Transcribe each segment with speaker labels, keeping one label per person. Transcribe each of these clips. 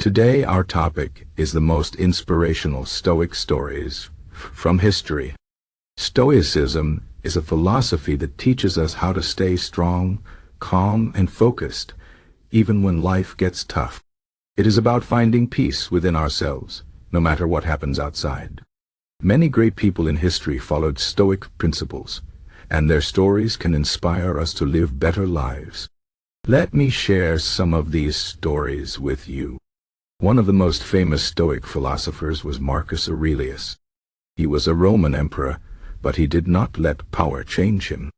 Speaker 1: Today our topic is the most inspirational Stoic stories from history. Stoicism is a philosophy that teaches us how to stay strong, calm, and focused, even when life gets tough. It is about finding peace within ourselves, no matter what happens outside. Many great people in history followed Stoic principles, and their stories can inspire us to live better lives. Let me share some of these stories with you. One of the most famous Stoic philosophers was Marcus Aurelius. He was a Roman emperor, but he did not let power change him.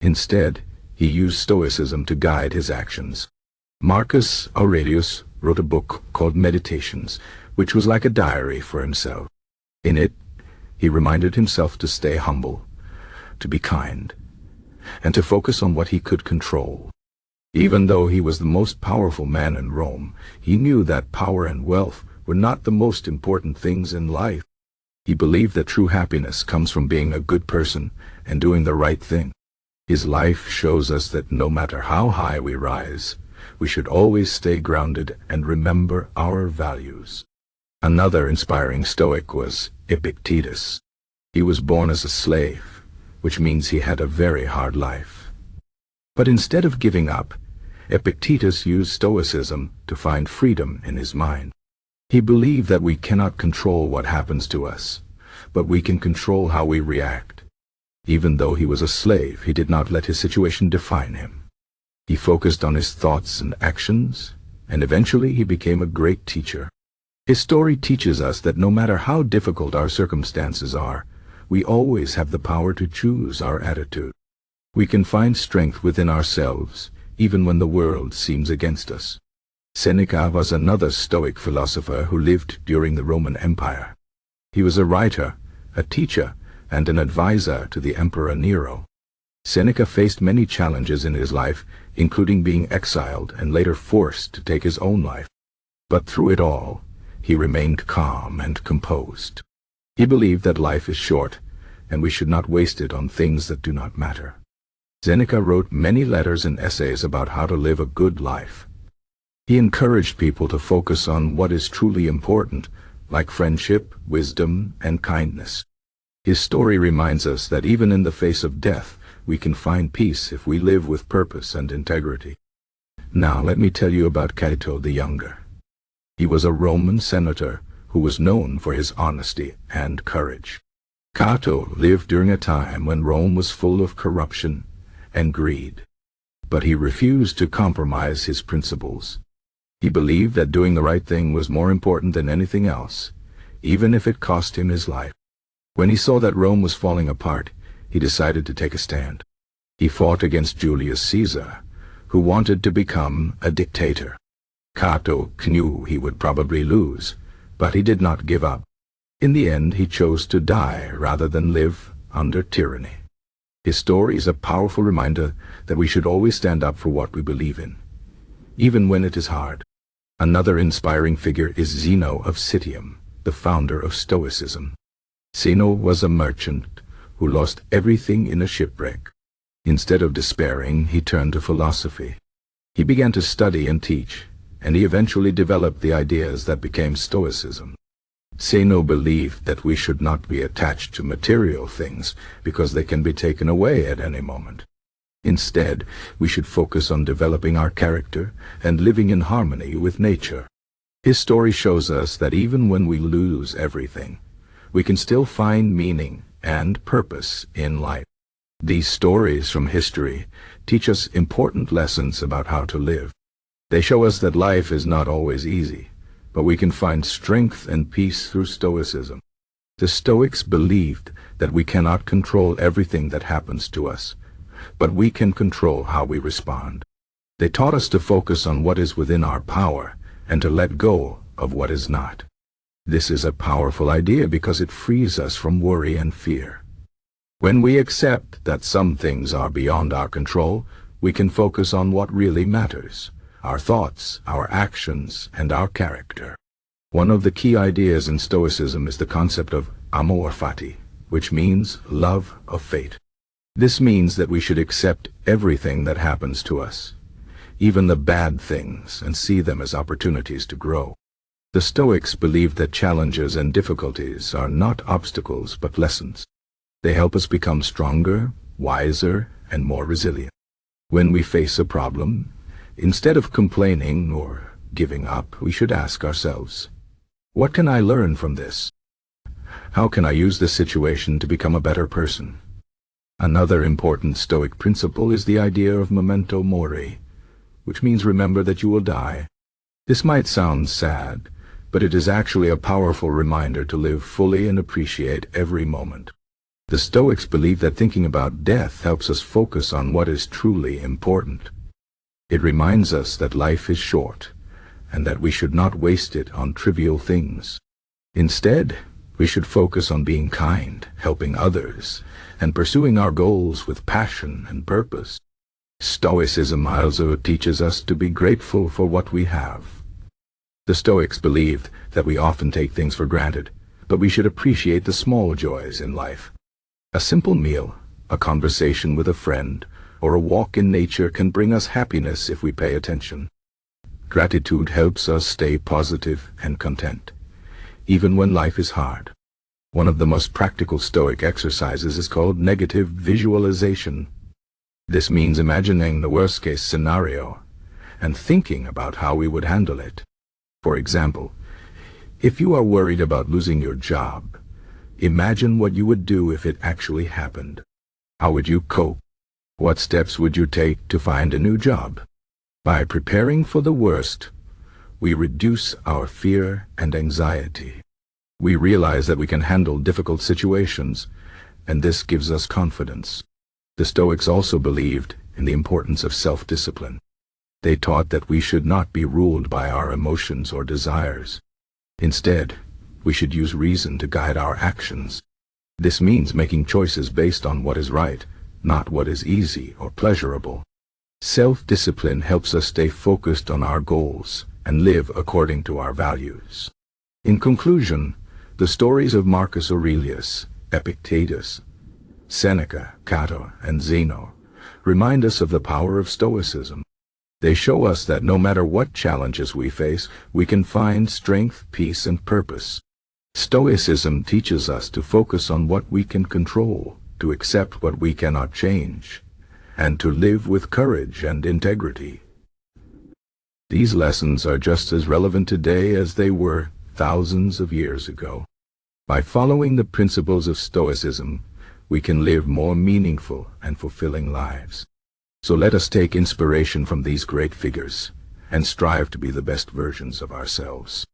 Speaker 1: Instead, he used Stoicism to guide his actions. Marcus Aurelius wrote a book called Meditations, which was like a diary for himself. In it, he reminded himself to stay humble, to be kind, and to focus on what he could control. Even though he was the most powerful man in Rome, he knew that power and wealth were not the most important things in life. He believed that true happiness comes from being a good person and doing the right thing. His life shows us that no matter how high we rise, we should always stay grounded and remember our values. Another inspiring Stoic was Epictetus. He was born as a slave, which means he had a very hard life. But instead of giving up, Epictetus used Stoicism to find freedom in his mind. He believed that we cannot control what happens to us, but we can control how we react. Even though he was a slave, he did not let his situation define him. He focused on his thoughts and actions, and eventually he became a great teacher. His story teaches us that no matter how difficult our circumstances are, we always have the power to choose our attitude. We can find strength within ourselves, even when the world seems against us. Seneca was another Stoic philosopher who lived during the Roman Empire. He was a writer, a teacher, and an advisor to the Emperor Nero. Seneca faced many challenges in his life, including being exiled and later forced to take his own life. But through it all, he remained calm and composed. He believed that life is short, and we should not waste it on things that do not matter. Seneca wrote many letters and essays about how to live a good life. He encouraged people to focus on what is truly important, like friendship, wisdom, and kindness. His story reminds us that even in the face of death, we can find peace if we live with purpose and integrity. Now let me tell you about Cato the Younger. He was a Roman senator who was known for his honesty and courage. Cato lived during a time when Rome was full of corruption and greed, but he refused to compromise his principles. He believed that doing the right thing was more important than anything else, even if it cost him his life. When he saw that Rome was falling apart, he decided to take a stand. He fought against Julius Caesar, who wanted to become a dictator. Cato knew he would probably lose, but he did not give up. In the end, he chose to die rather than live under tyranny. His story is a powerful reminder that we should always stand up for what we believe in, even when it is hard. Another inspiring figure is Zeno of Citium, the founder of Stoicism. Zeno was a merchant who lost everything in a shipwreck. Instead of despairing, he turned to philosophy. He began to study and teach, and he eventually developed the ideas that became Stoicism. Zeno believed that we should not be attached to material things because they can be taken away at any moment. Instead, we should focus on developing our character and living in harmony with nature. His story shows us that even when we lose everything, we can still find meaning and purpose in life. These stories from history teach us important lessons about how to live. They show us that life is not always easy, but we can find strength and peace through Stoicism. The Stoics believed that we cannot control everything that happens to us, but we can control how we respond. They taught us to focus on what is within our power and to let go of what is not. This is a powerful idea because it frees us from worry and fear. When we accept that some things are beyond our control, we can focus on what really matters: our thoughts, our actions, and our character. One of the key ideas in Stoicism is the concept of Amor, Fati, which means love of fate. This means that we should accept everything that happens to us, even the bad things, and see them as opportunities to grow. The Stoics believed that challenges and difficulties are not obstacles but lessons. They help us become stronger, wiser, and more resilient. When we face a problem, instead of complaining or giving up, we should ask ourselves, what can I learn from this? How can I use this situation to become a better person? Another important Stoic principle is the idea of Memento Mori, which means remember that you will die. This might sound sad, but it is actually a powerful reminder to live fully and appreciate every moment. The Stoics believe that thinking about death helps us focus on what is truly important. It reminds us that life is short, and that we should not waste it on trivial things. Instead, we should focus on being kind, helping others, and pursuing our goals with passion and purpose. Stoicism also teaches us to be grateful for what we have. The Stoics believed that we often take things for granted, but we should appreciate the small joys in life. A simple meal, a conversation with a friend, or a walk in nature can bring us happiness if we pay attention. Gratitude helps us stay positive and content, even when life is hard. One of the most practical Stoic exercises is called negative visualization. This means imagining the worst-case scenario and thinking about how we would handle it. For example, if you are worried about losing your job, imagine what you would do if it actually happened. How would you cope? What steps would you take to find a new job? By preparing for the worst, we reduce our fear and anxiety. We realize that we can handle difficult situations, and this gives us confidence. The Stoics also believed in the importance of self-discipline. They taught that we should not be ruled by our emotions or desires. Instead, we should use reason to guide our actions. This means making choices based on what is right, not what is easy or pleasurable. Self-discipline helps us stay focused on our goals and live according to our values. In conclusion, the stories of Marcus Aurelius, Epictetus, Seneca, Cato, and Zeno remind us of the power of Stoicism. They show us that no matter what challenges we face, we can find strength, peace, and purpose. Stoicism teaches us to focus on what we can control, to accept what we cannot change, and to live with courage and integrity. These lessons are just as relevant today as they were thousands of years ago. By following the principles of Stoicism, we can live more meaningful and fulfilling lives. So let us take inspiration from these great figures and strive to be the best versions of ourselves.